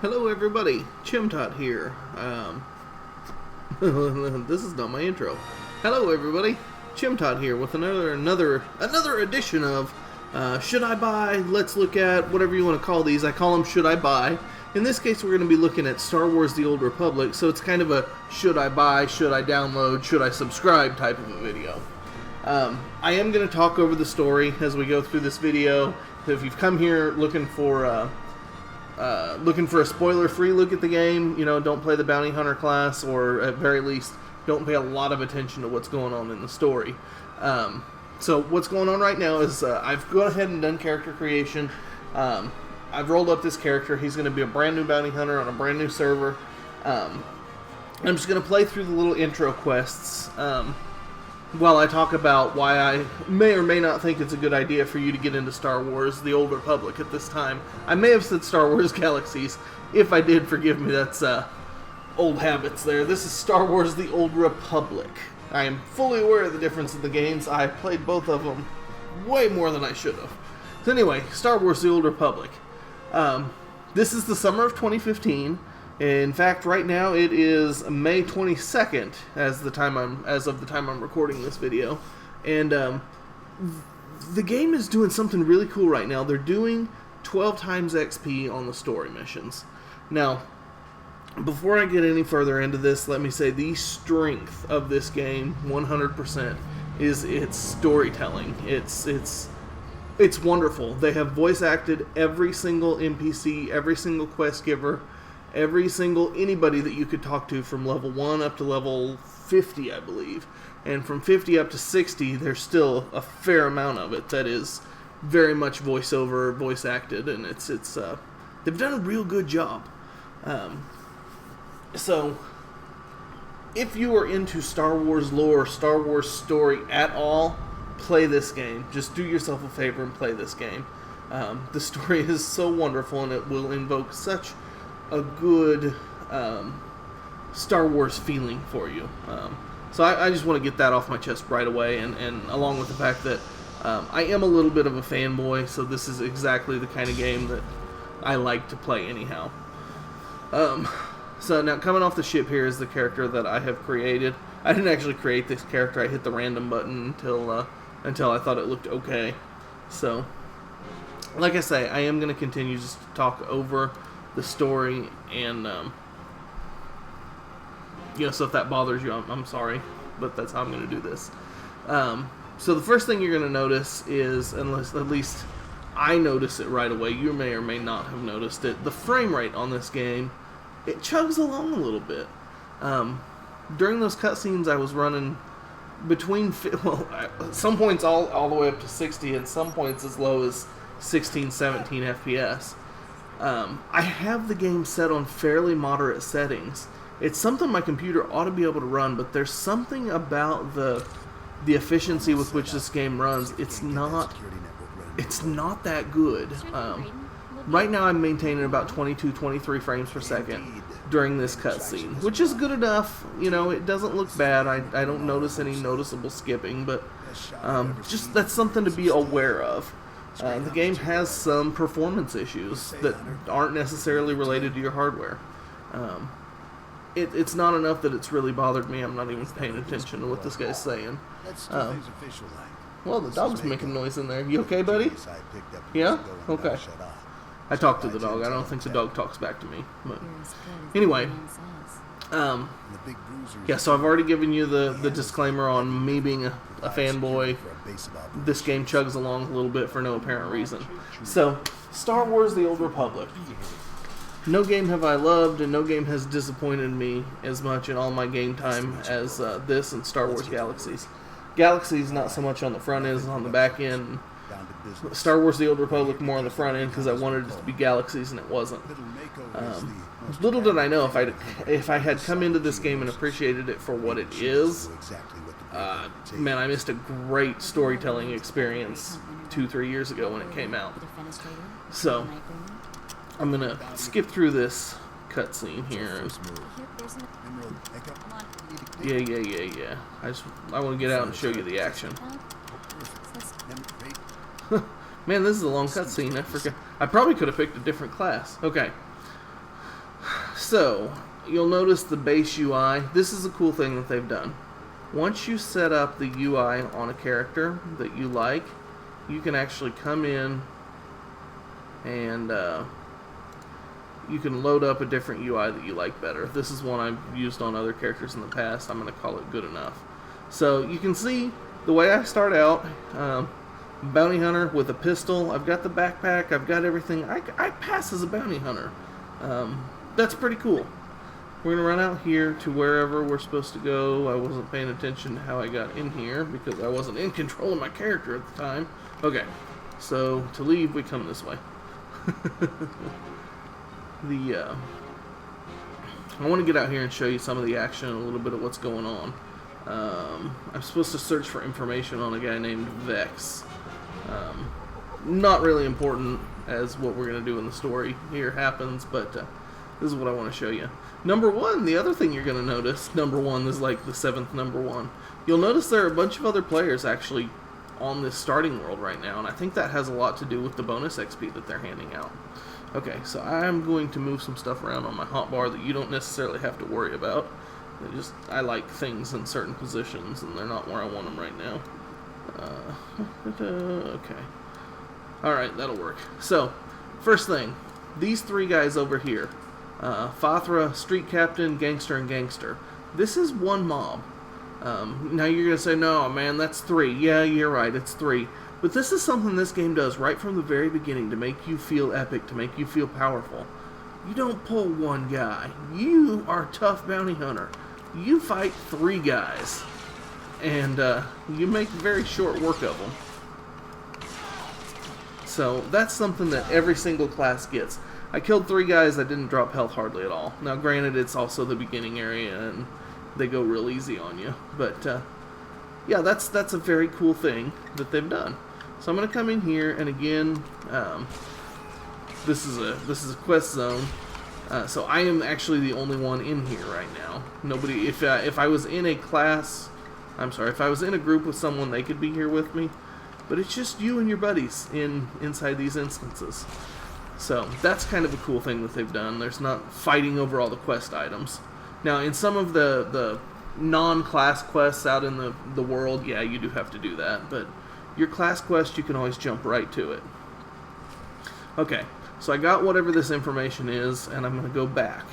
Hello everybody, chimtot here. This is not my intro. Hello everybody, chimtot here with another edition of Should I Buy? Let's look at whatever you want to call these. I call them Should I Buy. In this case, we're going to be looking at Star Wars: The Old Republic, so it's kind of a should I buy, should I download, should I subscribe type of a video. I am going to talk over the story as we go through this video. If you've come here looking for a spoiler-free look at the game, don't play the bounty hunter class, or at very least, don't pay a lot of attention to what's going on in the story. So what's going on right now is I've gone ahead and done character creation. I've rolled up this character. He's going to be a brand new bounty hunter on a brand new server. I'm just going to play through the little intro quests while I talk about why I may or may not think it's a good idea for you to get into Star Wars: The Old Republic at this time. I may have said Star Wars Galaxies. If I did, forgive me, that's old habits there. This is Star Wars: The Old Republic. I am fully aware of the difference in the games. I played both of them way more than I should have. So anyway, Star Wars: The Old Republic. This is the summer of 2015. In fact, right now it is May 22nd as of the time I'm recording this video, and the game is doing something really cool right now. They're doing 12 times XP on the story missions. Now, before I get any further into this, let me say the strength of this game, 100%, is its storytelling. It's wonderful. They have voice acted every single NPC, every single quest giver, every single anybody that you could talk to from level 1 up to level 50, I believe. And from 50 up to 60, there's still a fair amount of it that is very much voiceover, voice acted, and it's they've done a real good job. So, if you are into Star Wars lore, Star Wars story at all, play this game. Just do yourself a favor and play this game. The story is so wonderful, and it will invoke such a good Star Wars feeling for you. So I just want to get that off my chest right away, and along with the fact that I am a little bit of a fanboy, so this is exactly the kind of game that I like to play anyhow. So now, coming off the ship here is the character that I have created. I didn't actually create this character. I hit the random button until I thought it looked okay. So, like I say, I am going to continue just to talk over the story, and so if that bothers you, I'm sorry, but that's how I'm going to do this. So the first thing you're going to notice is, unless at least I notice it right away, you may or may not have noticed it, the frame rate on this game, it chugs along a little bit. During those cutscenes, I was running between, at some points all the way up to 60, and some points as low as 16, 17 FPS. I have the game set on fairly moderate settings. It's something my computer ought to be able to run, but there's something about the efficiency with which this game runs. It's not that good. Right now I'm maintaining about 22, 23 frames per second during this cutscene, which is good enough. It doesn't look bad. I don't notice any noticeable skipping, but just that's something to be aware of. The game has some performance issues that aren't necessarily related to your hardware. It's not enough that it's really bothered me. I'm not even paying attention to what this guy's saying. Well, the dog's making noise in there. You okay, buddy? Yeah? Okay. I talk to the dog. I don't think the dog talks back to me. But anyway, yeah, so I've already given you the disclaimer on me being a fanboy. This game chugs along a little bit for no apparent reason. So, Star Wars: The Old Republic. No game have I loved, and no game has disappointed me as much in all my game time as this and Star Wars Galaxies. Galaxies not so much on the front end as on the back end. Star Wars: The Old Republic more on the front end because I wanted it to be Galaxies and it wasn't. Little did I know, if I had come into this game and appreciated it for what it is, man, I missed a great storytelling experience 2-3 years ago when it came out. So, I'm going to skip through this cutscene here. Yeah. I want to get out and show you the action. Man, this is a long cutscene. I forgot. I probably could have picked a different class. Okay. So, you'll notice the base UI. This is a cool thing that they've done. Once you set up the UI on a character that you like, you can actually come in and you can load up a different UI that you like better. This is one I've used on other characters in the past. I'm going to call it Good Enough. So you can see the way I start out, bounty hunter with a pistol. I've got the backpack. I've got everything. I pass as a bounty hunter. That's pretty cool. We're going to run out here to wherever we're supposed to go. I wasn't paying attention to how I got in here because I wasn't in control of my character at the time. Okay, so to leave, we come this way. I want to get out here and show you some of the action and a little bit of what's going on. I'm supposed to search for information on a guy named Vex. Not really important as what we're going to do in the story here happens, but this is what I want to show you. Number one, the other thing you're going to notice, number one is like the 7th number one. You'll notice there are a bunch of other players actually on this starting world right now, and I think that has a lot to do with the bonus XP that they're handing out. Okay, so I'm going to move some stuff around on my hotbar that you don't necessarily have to worry about. I like things in certain positions, and they're not where I want them right now. Okay. Alright, that'll work. So, first thing, these 3 guys over here. Fathra, Street Captain, Gangster, and Gangster. This is one mob. Now you're going to say, no, man, that's 3. Yeah, you're right, it's 3. But this is something this game does right from the very beginning to make you feel epic, to make you feel powerful. You don't pull one guy. You are a tough bounty hunter. You fight 3 guys. And you make very short work of them. So that's something that every single class gets. I killed 3 guys, I didn't drop health hardly at all. Now granted, it's also the beginning area and they go real easy on you. But yeah, that's a very cool thing that they've done. So I'm going to come in here, and again, this is a quest zone. So I am actually the only one in here right now. Nobody. If I was in a class, I'm sorry, if I was in a group with someone, they could be here with me. But it's just you and your buddies inside these instances. So that's kind of a cool thing that they've done. There's not fighting over all the quest items. Now, in some of the non-class quests out in the world, yeah, you do have to do that. But your class quest, you can always jump right to it. Okay, so I got whatever this information is, and I'm going to go back.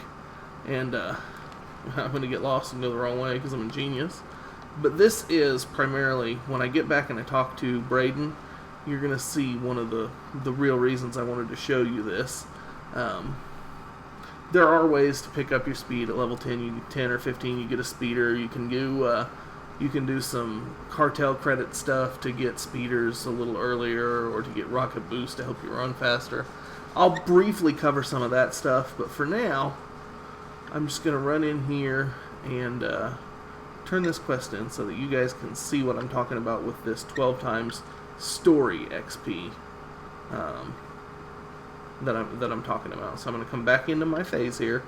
And I'm going to get lost and go the wrong way because I'm a genius. But this is primarily, when I get back and I talk to Braden, you're going to see one of the real reasons I wanted to show you this. There are ways to pick up your speed at level 10. 10 or 15, you get a speeder. You can do some cartel credit stuff to get speeders a little earlier, or to get rocket boost to help you run faster. I'll briefly cover some of that stuff, but for now, I'm just going to run in here and turn this quest in so that you guys can see what I'm talking about with this 12 times story XP that I'm talking about. So I'm going to come back into my phase here,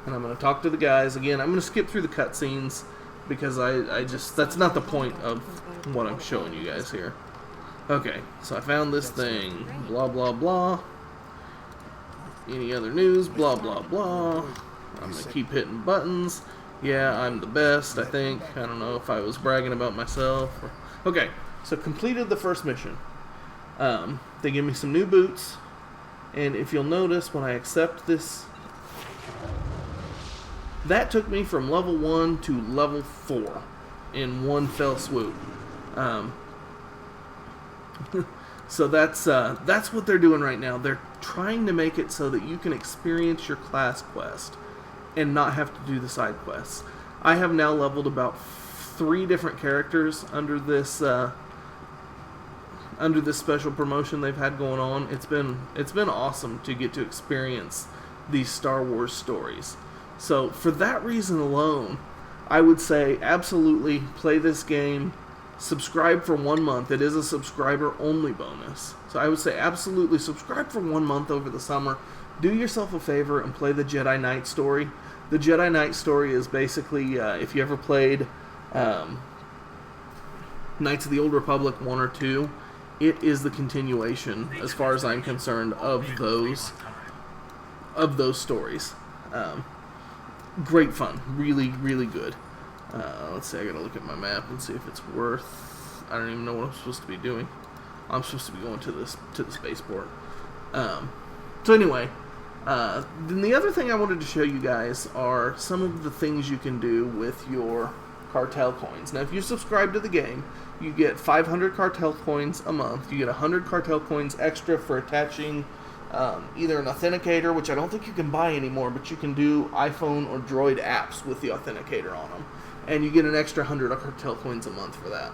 and I'm going to talk to the guys again. I'm going to skip through the cutscenes because I just, that's not the point of what I'm showing you guys here. Okay, so I found this thing, blah blah blah. Any other news, blah blah blah. I'm going to keep hitting buttons. Yeah, I'm the best, I think. I don't know if I was bragging about myself. Okay, so completed the first mission. They give me some new boots, and if you'll notice, when I accept this, that took me from level 1 to level 4 in one fell swoop. So that's what they're doing right now. They're trying to make it so that you can experience your class quest and not have to do the side quests. I have now leveled about 3 different characters under this special promotion they've had going on. It's been awesome to get to experience these Star Wars stories. So for that reason alone, I would say absolutely play this game. Subscribe for 1 month. It is a subscriber only bonus. So I would say absolutely subscribe for 1 month over the summer. Do yourself a favor and play the Jedi Knight story. The Jedi Knight story is basically, if you ever played Knights of the Old Republic 1 or 2, it is the continuation, as far as I'm concerned, of those. of those stories. Great fun, really, really good. Let's see, I gotta look at my map and see if it's worth. I don't even know what I'm supposed to be doing. I'm supposed to be going to the spaceport. So anyway, then the other thing I wanted to show you guys are some of the things you can do with your cartel coins. Now, if you subscribe to the game, you get 500 cartel coins a month. You get 100 cartel coins extra for attaching either an authenticator, which I don't think you can buy anymore, but you can do iPhone or Droid apps with the authenticator on them. And you get an extra 100 cartel coins a month for that.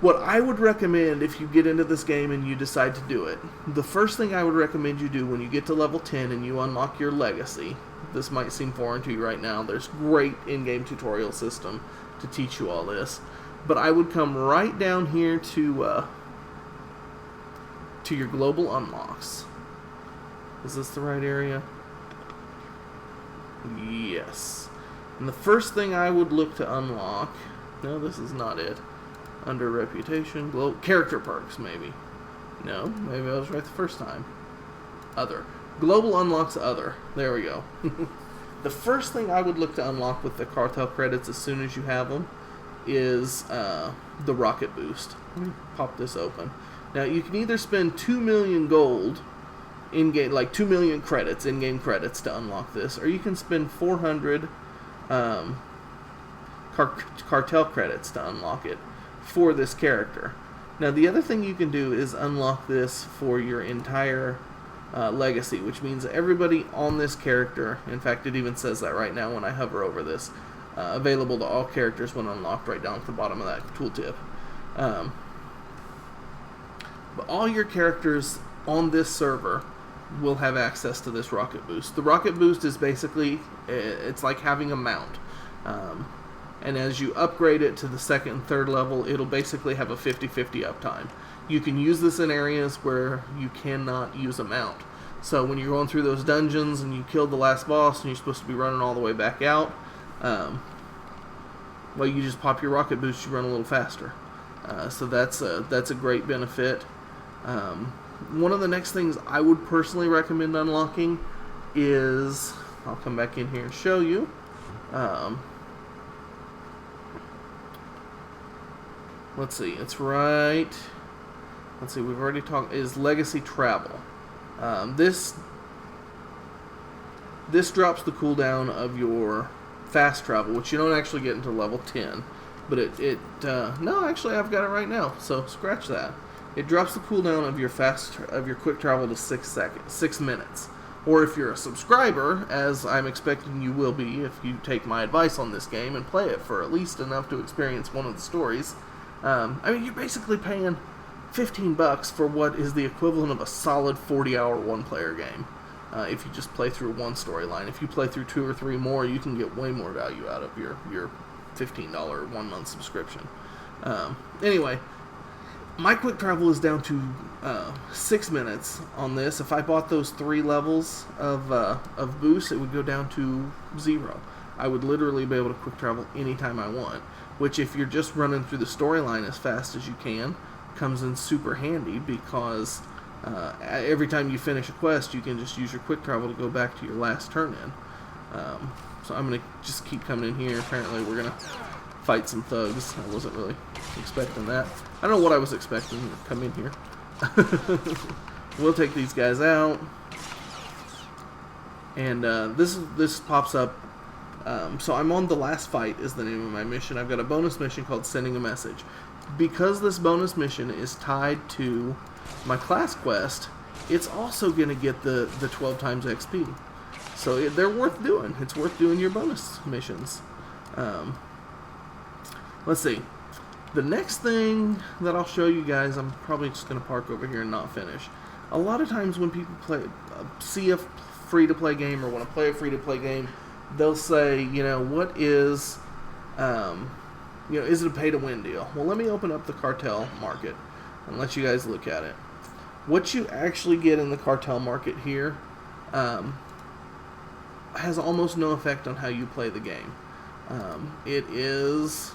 What I would recommend if you get into this game and you decide to do it, the first thing I would recommend you do when you get to level 10 and you unlock your legacy, this might seem foreign to you right now, there's great in-game tutorial system to teach you all this, but I would come right down here to your global unlocks. Is this the right area? Yes. And the first thing I would look to unlock, no, this is not it. Under reputation, character perks, maybe. No, maybe I was right the first time. Other. Global unlocks other. There we go. The first thing I would look to unlock with the cartel credits as soon as you have them is the rocket boost. Let me pop this open. Now, you can either spend 2 million gold in-game, like 2 million credits, in-game credits to unlock this, or you can spend 400 cartel credits to unlock it for this character. Now, the other thing you can do is unlock this for your entire legacy, which means everybody on this character, in fact, it even says that right now when I hover over this, available to all characters when unlocked, right down at the bottom of that tooltip. But all your characters on this server will have access to this rocket boost. The rocket boost is basically, it's like having a mount. And as you upgrade it to the second and third level, it'll basically have a 50-50 uptime. You can use this in areas where you cannot use a mount. So when you're going through those dungeons and you killed the last boss and you're supposed to be running all the way back out, well, you just pop your rocket boost, you run a little faster. So that's a great benefit. One of the next things I would personally recommend unlocking is, I'll come back in here and show you. Let's see, it's right. Let's see, we've already talked, is Legacy Travel. This drops the cooldown of your fast travel, which you don't actually get until level 10. But no, actually I've got it right now, so scratch that. It drops the cooldown of your quick travel to 6 minutes. Or if you're a subscriber, as I'm expecting you will be if you take my advice on this game and play it for at least enough to experience one of the stories. I mean, you're basically paying $15 for what is the equivalent of a solid 40-hour one-player game. If you just play through one storyline. If you play through 2 or 3 more, you can get way more value out of your $15 1-month subscription. Anyway, my quick travel is down to 6 minutes on this. If I bought those 3 levels of boost, it would go down to 0. I would literally be able to quick travel anytime I want, which if you're just running through the storyline as fast as you can, comes in super handy because every time you finish a quest, you can just use your quick travel to go back to your last turn in. So I'm going to just keep coming in here. Apparently we're going to fight some thugs. I wasn't really expecting that. I don't know what I was expecting to come in here. We'll take these guys out. And this pops up. So I'm on the last fight is the name of my mission. I've got a bonus mission called Sending a Message. Because this bonus mission is tied to my class quest, it's also going to get the 12 times XP. So they're worth doing. It's worth doing your bonus missions. Let's see. The next thing that I'll show you guys, I'm probably just going to park over here and not finish. A lot of times when people see a free-to-play game or want to play a free-to-play game, they'll say, what is, is it a pay-to-win deal? Well, let me open up the cartel market and let you guys look at it. What you actually get in the cartel market here has almost no effect on how you play the game. It is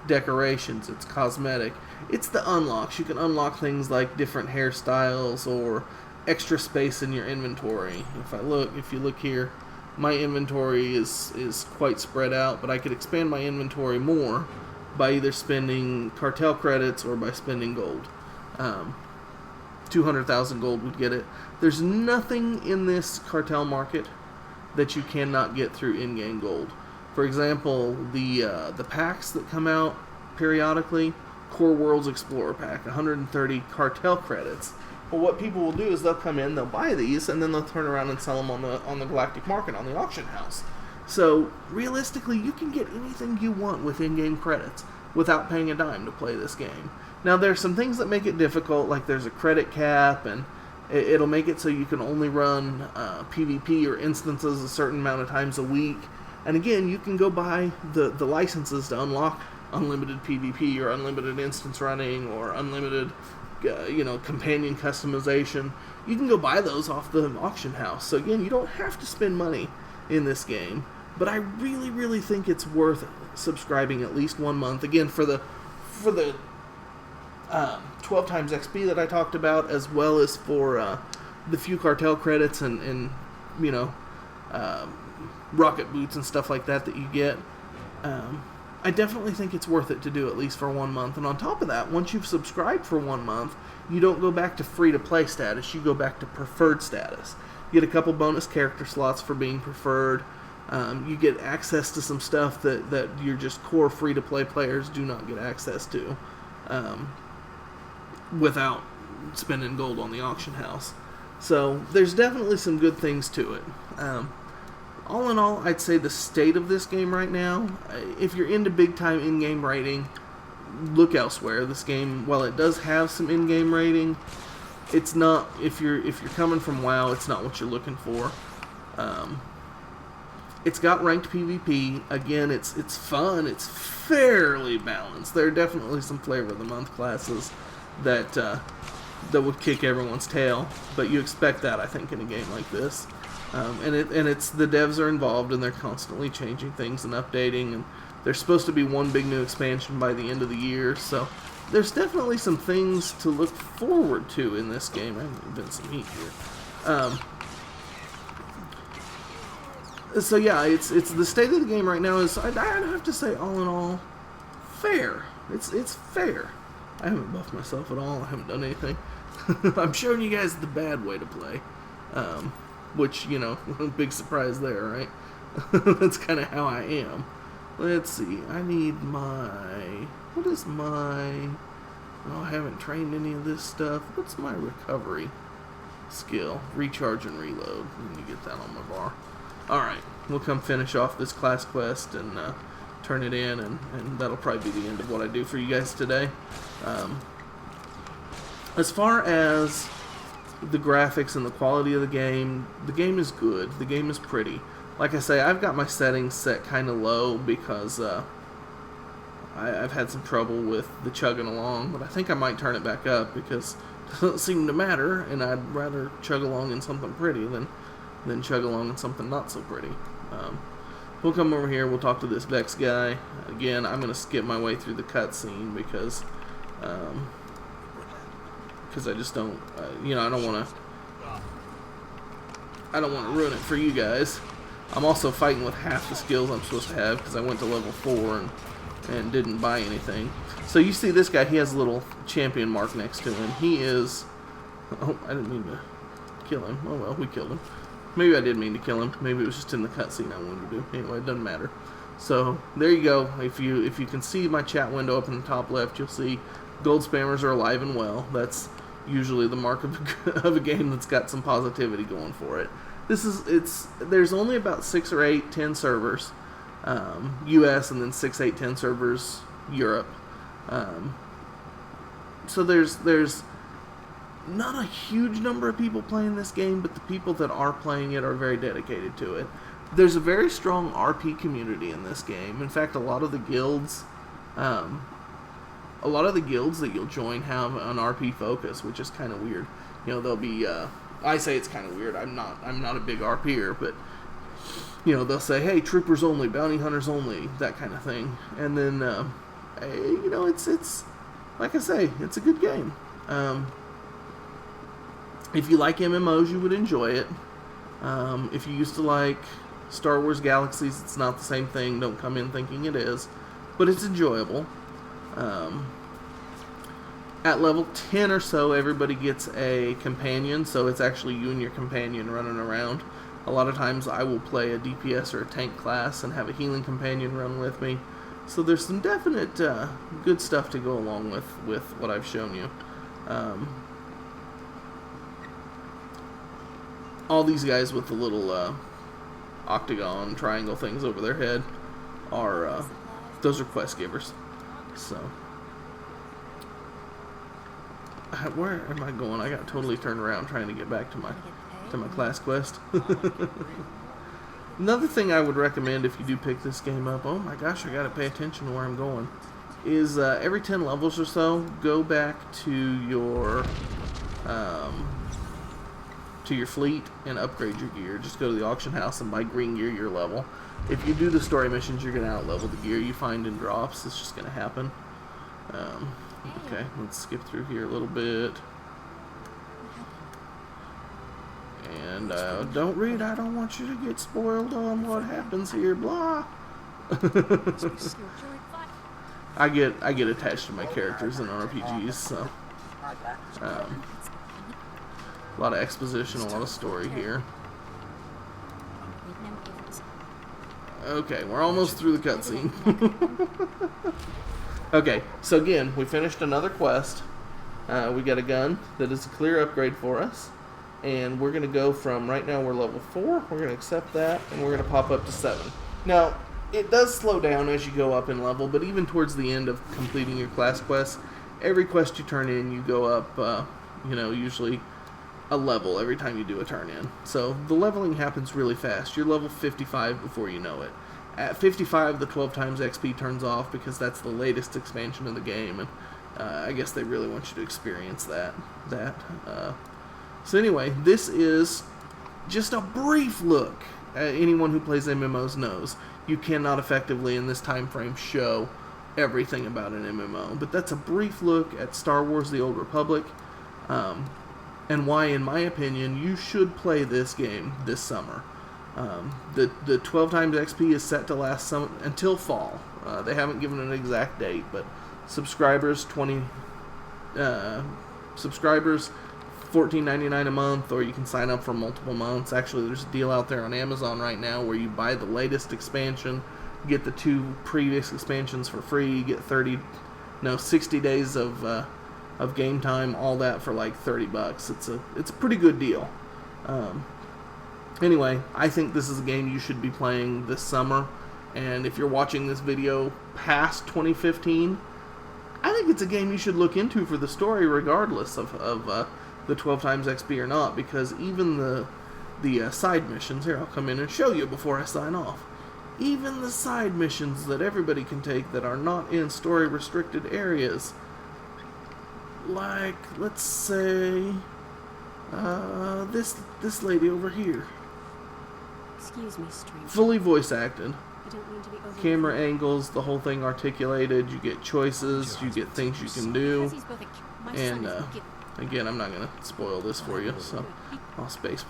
decorations, it's cosmetic, it's the unlocks. You can unlock things like different hairstyles or extra space in your inventory. If you look here, my inventory is quite spread out, but I could expand my inventory more by either spending cartel credits or by spending gold. 200,000 gold would get it. There's nothing in this cartel market that you cannot get through in-game gold. For example, the packs that come out periodically, Core Worlds Explorer pack, 130 cartel credits. Well, what people will do is they'll come in, they'll buy these, and then they'll turn around and sell them on the galactic market, on the auction house. So, realistically, you can get anything you want with in-game credits without paying a dime to play this game. Now, there's some things that make it difficult, like there's a credit cap, and it'll make it so you can only run PvP or instances a certain amount of times a week. And again, you can go buy the licenses to unlock unlimited PvP or unlimited instance running or unlimited companion customization. You can go buy those off the auction house. So again, you don't have to spend money in this game, but I really, really think it's worth subscribing at least 1 month. Again, for the 12 times XP that I talked about, as well as for the few cartel credits and rocket boots and stuff like that you get. I definitely think it's worth it to do at least for 1 month. And on top of that, once you've subscribed for 1 month, you don't go back to free-to-play status. You go back to preferred status. You get a couple bonus character slots for being preferred. You get access to some stuff that your just core free-to-play players do not get access to without spending gold on the auction house. So there's definitely some good things to it. All in all, I'd say the state of this game right now, if you're into big-time in-game raiding, look elsewhere. This game, while it does have some in-game raiding, it's not, if you're coming from WoW, it's not what you're looking for. It's got ranked PvP. Again, it's fun. It's fairly balanced. There are definitely some flavor of the month classes that would kick everyone's tail, but you expect that, I think, in a game like this. And it's the devs are involved, and they're constantly changing things and updating, and there's supposed to be one big new expansion by the end of the year, so there's definitely some things to look forward to in this game. I haven't been some heat here. So yeah, it's the state of the game right now is, I'd have to say, all in all, fair. It's fair. I haven't buffed myself at all. I haven't done anything. I'm showing you guys the bad way to play. Which, big surprise there, right? That's kind of how I am. Let's see. I need what is my... Oh, I haven't trained any of this stuff. What's my recovery skill? Recharge and reload. Let me get that on my bar. Alright, we'll come finish off this class quest and turn it in, and that'll probably be the end of what I do for you guys today. As far as the graphics and the quality of the game is good. The game is pretty. Like I say, I've got my settings set kind of low because I've had some trouble with the chugging along, but I think I might turn it back up because it doesn't seem to matter, and I'd rather chug along in something pretty than chug along in something not so pretty. We'll come over here, we'll talk to this Vex guy. Again, I'm going to skip my way through the cutscene because I just don't, I don't want to ruin it for you guys. I'm also fighting with half the skills I'm supposed to have because I went to level 4 and didn't buy anything. So you see this guy, he has a little champion mark next to him. He is, oh, I didn't mean to kill him. Oh well, we killed him. Maybe I did mean to kill him. Maybe it was just in the cutscene I wanted to do. Anyway, it doesn't matter. So there you go. If you can see my chat window up in the top left, you'll see gold spammers are alive and well. That's usually the mark of a game that's got some positivity going for it. There's only about 6 or 8, 10 servers, US, and then 6, 8, 10 servers Europe. So there's not a huge number of people playing this game, but the people that are playing it are very dedicated to it. There's a very strong RP community in this game. In fact, a lot of the guilds that you'll join have an RP focus, which is kind of weird. They'll be, I say it's kind of weird. I'm not a big RPer, but they'll say, hey, troopers only, bounty hunters only, that kind of thing. And then, it's like I say, it's a good game. If you like MMOs, you would enjoy it. If you used to like Star Wars Galaxies, it's not the same thing. Don't come in thinking it is. But it's enjoyable. At level 10 or so, everybody gets a companion, so it's actually you and your companion running around. A lot of times I will play a DPS or a tank class and have a healing companion run with me. So there's some definite good stuff to go along with what I've shown you. All these guys with the little octagon, triangle things over their head are, those are quest givers. So, where am I going? I got totally turned around trying to get back to my class quest. Another thing I would recommend if you do pick this game up, oh my gosh, I gotta pay attention to where I'm going, is every 10 levels or so, go back to your fleet and upgrade your gear. Just go to the auction house and buy green gear your level. If you do the story missions, you're gonna out-level the gear you find in drops. It's just gonna happen. Okay, let's skip through here a little bit. And don't read, I don't want you to get spoiled on what happens here, blah. I get attached to my characters in RPGs, so a lot of exposition, a lot of story here. Okay, we're almost through the cutscene. Okay, so again, we finished another quest. We got a gun that is a clear upgrade for us. And we're going to go from, right now we're level 4, we're going to accept that, and we're going to pop up to 7. Now, it does slow down as you go up in level, but even towards the end of completing your class quest, every quest you turn in, you go up, usually a level every time you do a turn in. So the leveling happens really fast. You're level 55 before you know it. At 55, the 12 times XP turns off because that's the latest expansion of the game, and I guess they really want you to experience that. So anyway, this is just a brief look. Anyone who plays MMOs knows you cannot effectively in this time frame show everything about an MMO. But that's a brief look at Star Wars: The Old Republic, and why, in my opinion, you should play this game this summer. The 12 times XP is set to last until fall. They haven't given an exact date, but subscribers, $14.99 a month, or you can sign up for multiple months. Actually, there's a deal out there on Amazon right now where you buy the latest expansion, get the 2 previous expansions for free, you get 60 days of game time, all that for like $30. It's a pretty good deal. Anyway, I think this is a game you should be playing this summer, and if you're watching this video past 2015, I think it's a game you should look into for the story, regardless of the 12 times XP or not, because even the side missions, here, I'll come in and show you before I sign off. Even the side missions that everybody can take that are not in story restricted areas, like, let's say, this lady over here. Excuse me, stranger. Fully voice acted. I don't mean to be over. Camera angles, the whole thing articulated. You get choices, you get things you can do, and again, I'm not gonna spoil this for you, so I'll space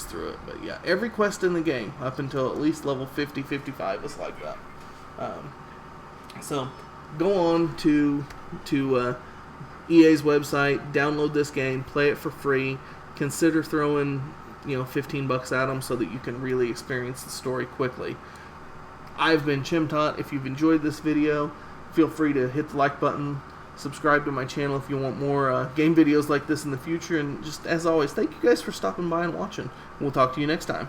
through it. But yeah, every quest in the game up until at least level 50, 55 is like that. So go on to EA's website, download this game, play it for free. Consider throwing $15 at them so that you can really experience the story quickly. I've been chimtot. If you've enjoyed this video, feel free to hit the like button. Subscribe to my channel if you want more game videos like this in the future. And just as always, thank you guys for stopping by and watching. We'll talk to you next time.